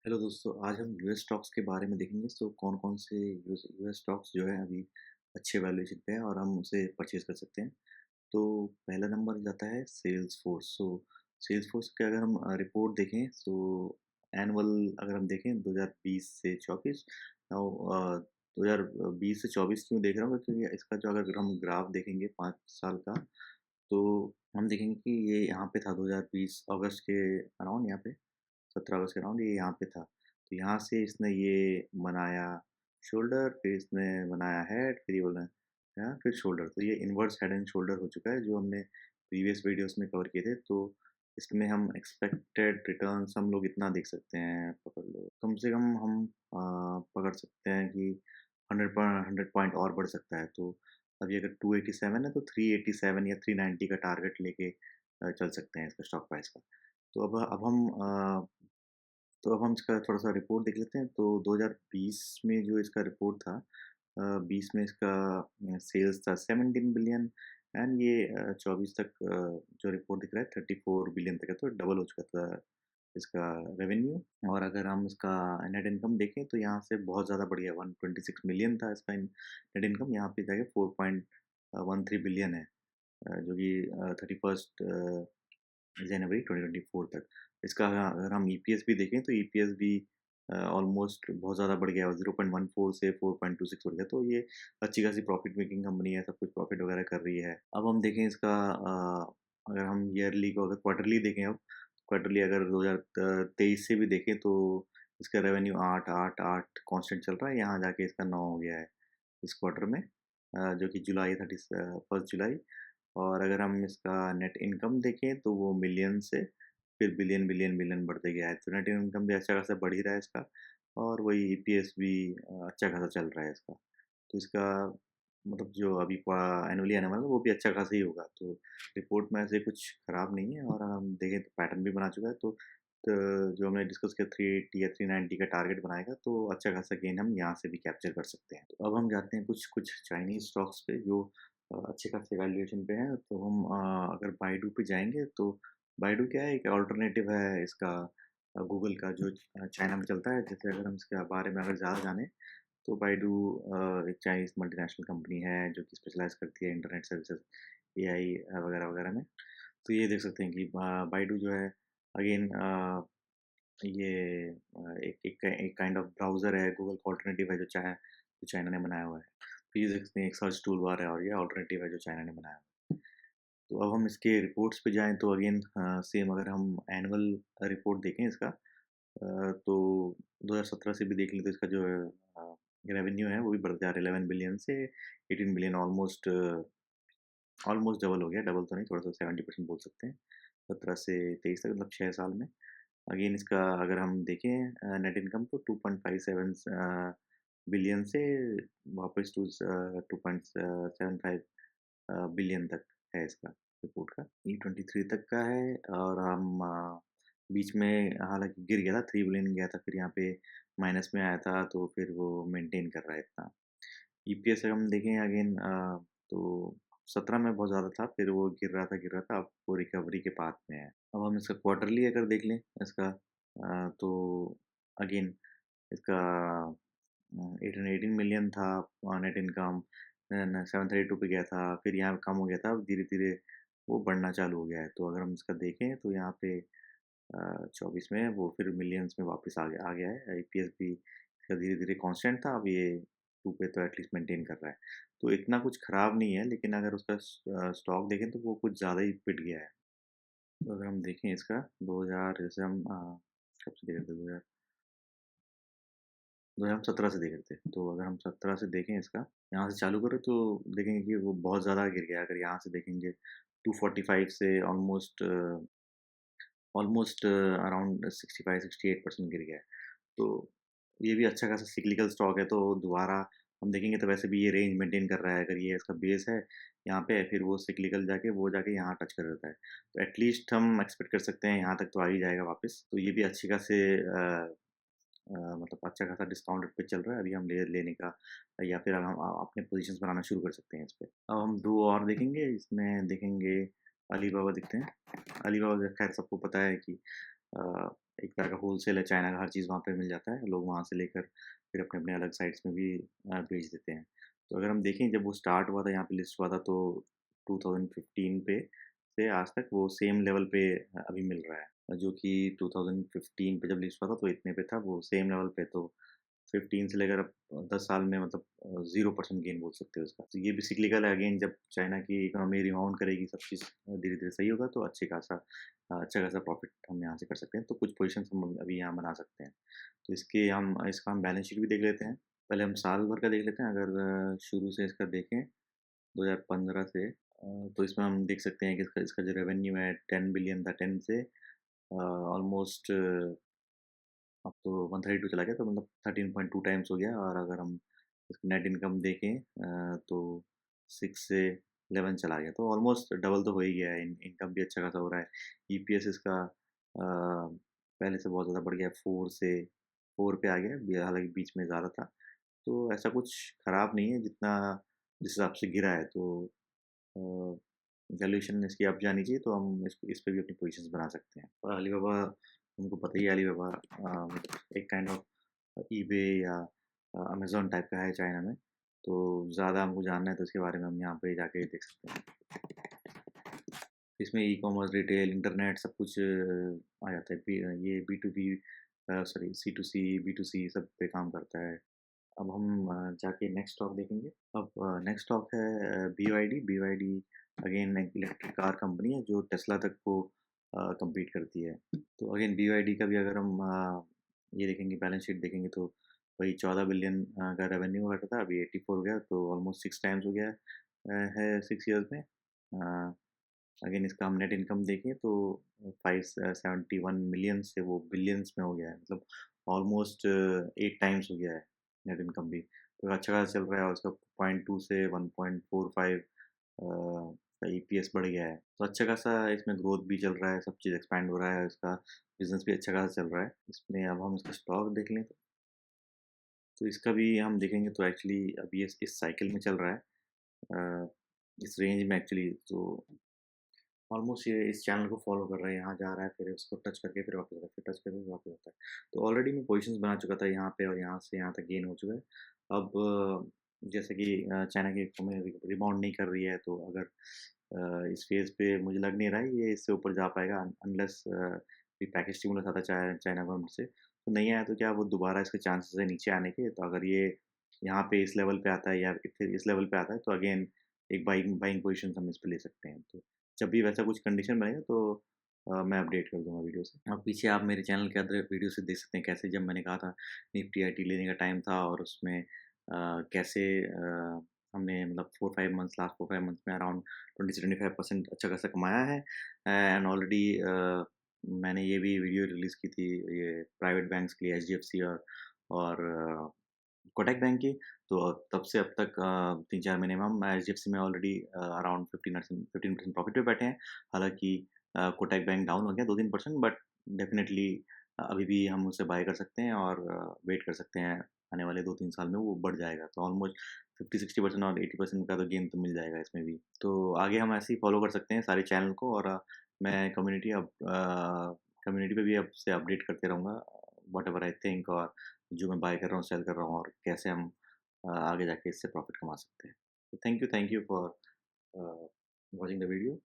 Hello दोस्तों, आज हम यूएस स्टॉक्स के बारे में देखेंगे। कौन-कौन से यूएस यूएस स्टॉक्स जो है अभी अच्छे वैल्यूएशन पे हैं और हम उसे परचेज़ कर सकते हैं। तो पहला नंबर जाता है सेल्सफोर्स। सेल्सफोर्स की अगर हम रिपोर्ट देखें एनुअल अगर हम देखें 2020 से 24 नाउ 2020 से 24 क्यों देख रहा हूँ क्योंकि इसका जो अगर हम ग्राफ देखेंगे 5 साल का, तो हम देखेंगे कि ये यहाँ पे था 2020 अगस्त के अराउंड यहाँ पे 17 अगस्त के अराउंड ये यहाँ पे था। तो यहाँ से इसने ये बनाया शोल्डर, फिर इसने बनाया हेड, फिर ये बोला फिर शोल्डर। तो ये इनवर्स हेड एंड शोल्डर हो चुका है जो हमने प्रीवियस वीडियोस में कवर किए थे। तो इसमें हम एक्सपेक्टेड रिटर्न्स हम लोग इतना देख सकते हैं, पकड़ लो कम से कम हम पकड़ सकते हैं कि 100 पॉइंट और बढ़ सकता है। तो अभी अगर 287 है तो 387 या 390 का टारगेट लेके चल सकते हैं इसका स्टॉक प्राइस का। तो अब हम इसका थोड़ा-सा रिपोर्ट देख लेते हैं। तो 2020 में जो इसका रिपोर्ट था, 20 में इसका सेल्स था 17 बिलियन एंड ये 24 तक जो रिपोर्ट दिख रहा है 34 बिलियन तक है, तो डबल हो चुका था इसका रेवेन्यू। और अगर हम इसका नेट इनकम देखें तो यहाँ से बहुत ज़्यादा बढ़ गया, 126 मिलियन था इसका नेट इनकम, यहाँ पे जाके 4.13 बिलियन है, जो कि 31st जनवरी 2024 तक। इसका अगर हम ईपीएस भी देखें तो ईपीएस भी ऑलमोस्ट बहुत ज़्यादा बढ़ गया, 0.14 से 4.26 बढ़ गया। तो ये अच्छी खासी प्रॉफिट मेकिंग कंपनी है, सब कुछ प्रॉफिट वगैरह कर रही है। अब हम देखें इसका अगर हम ईयरली को अगर क्वार्टरली देखें, अब क्वार्टरली अगर 2023 से भी देखें तो इसका रेवेन्यू 8, 8, 8 कांस्टेंट चल रहा है। यहाँ जाके इसका 9 हो गया है इस क्वार्टर में, जो कि जुलाई 31 जुलाई। और अगर हम इसका नेट इनकम देखें तो वो मिलियन से फिर बिलियन, बिलियन, बिलियन बढ़ते गया है। तो नेट इनकम भी अच्छा खासा बढ़ ही रहा है इसका, और वही ईपीएस भी अच्छा खासा चल रहा है इसका। तो इसका मतलब जो अभी एनुअली आने वाला है वो भी अच्छा खासा ही होगा। तो रिपोर्ट में ऐसे कुछ खराब नहीं है, और हम देखें तो पैटर्न भी बना चुका है। तो जो हमने डिस्कस किया 380 या 390 का टारगेट बनाएगा तो अच्छा खासा गेन हम यहाँ से भी कैप्चर कर सकते हैं। तो अब हम जाते हैं कुछ कुछ चाइनीज़ स्टॉक्स पे जो अच्छे खासे वैल्यूएशन पे हैं। तो हम अगर बायडू पे जाएँगे तो बायडू क्या है, एक अल्टरनेटिव है इसका गूगल का, जो चाइना में चलता है। जैसे अगर हम इसके बारे में अगर ज़्यादा जानें तो बायडू एक चाइनीज़ मल्टीनेशनल कंपनी है जो कि स्पेशलाइज़ करती है इंटरनेट सर्विसेज़, एआई वगैरह-वगैरह में। तो ये देख सकते हैं कि बायडू जो है अगेन ये एक एक एक काइंड ऑफ ब्राउज़र है, गूगल का अल्टरनेटिव है जो चाइना ने बनाया हुआ है। तो ये देख सकते हैं एक सर्च टूल बार है, और ये अल्टरनेटिव है जो चाइना ने बनाया हुआ है। तो अब हम इसके रिपोर्ट्स पे जाएँ तो अगेन सेम अगर हम एनुअल रिपोर्ट देखें इसका, तो 2017 से भी देख लें तो इसका जो रेवेन्यू है वो भी बढ़ता जा रहा है 11 बिलियन से 18 बिलियन, ऑलमोस्ट ऑलमोस्ट डबल हो गया। डबल तो नहीं, थोड़ा-सा 70% बोल सकते हैं। 17 से 23 तक मतलब 6 साल में। अगेन इसका अगर हम देखें नेट इनकम तो 2.57 बिलियन से वापस 2.75 बिलियन तक है इसका रिपोर्ट का। E23 तक का है, और हम बीच में हालाँकि गिर गया था, 3 बिलियन गया था, फिर यहाँ पे माइनस में आया था, तो फिर वो मेंटेन कर रहा है इतना। ईपीएस अगर हम देखें अगेन तो 17 में बहुत ज़्यादा था, फिर वो गिर रहा था, अब वो रिकवरी के पाथ में है। अब हम इसका क्वार्टरली अगर देख लें इसका, तो अगेन इसका 818 मिलियन था नेट इनकम, देन 732 पे गया था, फिर यहाँ कम हो गया था, अब धीरे-धीरे वो बढ़ना चालू हो गया है। तो अगर हम इसका देखें तो यहाँ पे 24 में वो फिर मिलियंस में वापस आ गया है। ईपीएस भी इसका धीरे-धीरे कांस्टेंट था, अब ये 2 पे तो एटलीस्ट मेंटेन कर रहा है। तो इतना कुछ खराब नहीं है, लेकिन अगर उसका स्टॉक देखें तो वो कुछ ज़्यादा ही पिट गया है। तो अगर हम देखें इसका 2000 जैसे हम कब से देख रहे थे, 2017 से देख रहे थे। तो अगर हम 17 से देखें इसका, यहाँ से चालू करें तो देखेंगे कि वो बहुत ज़्यादा गिर गया है। अगर यहाँ से देखेंगे 245 से ऑलमोस्ट ऑलमोस्ट अराउंड 65-68% गिर गया है। तो ये भी अच्छा खासा सिक्लिकल स्टॉक है, तो दोबारा हम देखेंगे तो वैसे भी ये रेंज मेंटेन कर रहा है। अगर ये इसका बेस है यहाँ पे, फिर वो सिक्लिकल जाके यहाँ टच कर देता है। तो एटलीस्ट हम एक्सपेक्ट कर सकते हैं यहाँ तक तो आ ही जाएगा वापस। तो ये भी अच्छी खासे मतलब अच्छा खासा डिस्काउंटेड पे चल रहा है। अभी हम लेने का या फिर हम अपने पोजीशंस बनाना शुरू कर सकते हैं इस पे। अब हम 2 और देखेंगे, इसमें देखेंगे अलीबाबा देखते हैं। अलीबाबा खैर सबको पता है कि एक तरह का होलसेल है, चाइना का हर चीज़ वहाँ पे मिल जाता है, लोग वहाँ से लेकर फिर अपने-अपने अलग साइट्स में भी बेच देते हैं। तो अगर हम देखें जब वो स्टार्ट हुआ था, यहाँ पे लिस्ट हुआ था तो 2015 पे से आज तक वो सेम लेवल पे अभी मिल रहा है। जो कि 2015 पे जब लिस्ट हुआ था तो इतने पे था, वो सेम लेवल पे तो 15 से लेकर अब 10 साल में मतलब 0% गेन बोल सकते हो उसका। तो ये भी सिक्लिकल है अगेन, जब चाइना की इकोनॉमी रिबाउंड करेगी, सब चीज़ धीरे-धीरे सही होगा तो अच्छा खासा प्रॉफ़िट हम यहाँ से कर सकते हैं। तो कुछ पोज़ीशंस हम अभी यहाँ बना सकते हैं। तो इसका हम बैलेंस शीट भी देख लेते हैं। पहले हम साल भर का देख लेते हैं, अगर शुरू से इसका देखें 2015 से तो इसमें हम देख सकते हैं कि इसका इसका जो रेवेन्यू है 10 बिलियन था, 10 से ऑलमोस्ट अब तो 132 चला गया, तो मतलब 13.2 टाइम्स हो गया। और अगर हम इसकी नेट इनकम देखें तो 6 से 11 चला गया, तो ऑलमोस्ट डबल तो हो ही गया है। इनकम भी अच्छा खासा हो रहा है। ईपीएस इसका पहले से बहुत ज़्यादा बढ़ गया है, 4 से 4 पे आ गया है, हालाँकि बीच में ज़्यादा था। तो ऐसा कुछ ख़राब नहीं है जितना जिस हिसाब से गिरा है, तो अ, वैल्यूएशन इसकी अप जानी चाहिए, तो हम इस पे भी अपनी पोज़ीशंस बना सकते हैं। और अलीबाबा, तुमको पता ही है, अलीबाबा मतलब एक काइंड ऑफ ईबे या अमेज़न टाइप का है चाइना में। तो ज़्यादा हमको जानना है तो इसके बारे में हम यहाँ पे जाके देख सकते हैं। इसमें ई-कॉमर्स, रिटेल, इंटरनेट सब कुछ आ जाता है। ये B to B sorry C to C, B to C सब पे काम करता है। अब हम जाके नेक्स्ट स्टॉक देखेंगे। अब नेक्स्ट स्टॉक है बीवाईडी। बीवाईडी अगेन एक इलेक्ट्रिक कार कंपनी है जो टेस्ला तक को कम्पीट करती है। तो अगेन बीवाईडी का भी अगर हम ये देखेंगे, बैलेंस शीट देखेंगे तो वही 14 बिलियन का रेवेन्यू हुआ था, अभी 84 हो गया, तो ऑलमोस्ट 6 टाइम्स हो गया है 6 ईयर्स में। अगेन इसका हम नेट इनकम देखें तो 571 मिलियन से वो बिलियंस में हो गया है, मतलब ऑलमोस्ट 8 टाइम्स हो गया है नेट इनकम भी। तो अच्छा खासा चल रहा है और उसका 0.2 से 1.45 ईपीएस बढ़ गया है। तो अच्छा खासा इसमें ग्रोथ भी चल रहा है, सब चीज़ एक्सपैंड हो रहा है, इसका बिज़नेस भी अच्छा खासा चल रहा है। इसमें अब हम इसका स्टॉक देख लें तो इसका भी हम देखेंगे तो एक्चुअली अभी इस साइकिल में चल रहा है, इस रेंज में एक्चुअली। तो ऑलमोस्ट ये इस चैनल को फॉलो कर रहा है, यहाँ जा रहा है, फिर उसको टच करके फिर वापस आता है, फिर टच करके फिर वापस आता है। तो ऑलरेडी मैं पोजीशंस बना चुका था यहाँ पे और यहाँ से यहाँ तक गेन हो चुका है। अब जैसे कि चाइना की इकोनॉमी रिबाउंड नहीं कर रही है, तो अगर इस फेज़ पे मुझे लग नहीं रहा है ये इससे ऊपर जा पाएगा, अनलेस कोई पैकेज स्टिमुलस आता है चाइना गवर्नमेंट से। तो नहीं आया तो क्या वो दोबारा इसके चांसेस है नीचे आने के। तो अगर ये यहाँ पे इस लेवल पे आता है या फिर इस लेवल पे आता है तो अगेन एक बाइंग बाइंग पोजीशंस हम इस पे ले सकते हैं। तो जब भी वैसा कुछ कंडीशन बनेगा तो मैं अपडेट कर दूँगा वीडियो से। और पीछे आप मेरे चैनल के अदर वीडियो से देख सकते हैं कैसे जब मैंने कहा था निफ्टी आईटी लेने का टाइम था, और उसमें कैसे हमने मतलब 4-5 मंथ्स, लास्ट 4-5 मंथ्स में अराउंड 20 से 25% अच्छा खासा कमाया है। एंड ऑलरेडी मैंने ये भी वीडियो रिलीज़ की थी ये प्राइवेट बैंक्स के लिए, एचडीएफसी और कोटक बैंक की। तो तब से अब तक 3-4 महीने में हम एचडीएफसी में ऑलरेडी अराउंड 15% प्रॉफ़िट पे बैठे हैं। हालाँकि कोटक बैंक डाउन हो गया 2-3%, बट डेफ़िनेटली अभी भी हम उसे बाय कर सकते हैं और वेट कर सकते हैं, आने वाले 2-3 साल में वो बढ़ जाएगा। तो ऑलमोस्ट 50-60% और 80% का तो गेन तो मिल जाएगा इसमें भी। तो आगे हम ऐसे ही फ़ॉलो कर सकते हैं सारे चैनल को, और मैं कम्युनिटी पे भी अब से अपडेट करते रहूँगा, व्हाटएवर आई थिंक, और जो मैं बाय कर रहा हूँ, सेल कर रहा हूँ, और कैसे हम आगे जाके इससे प्रॉफ़िट कमा सकते हैं। तो thank you for watching the video.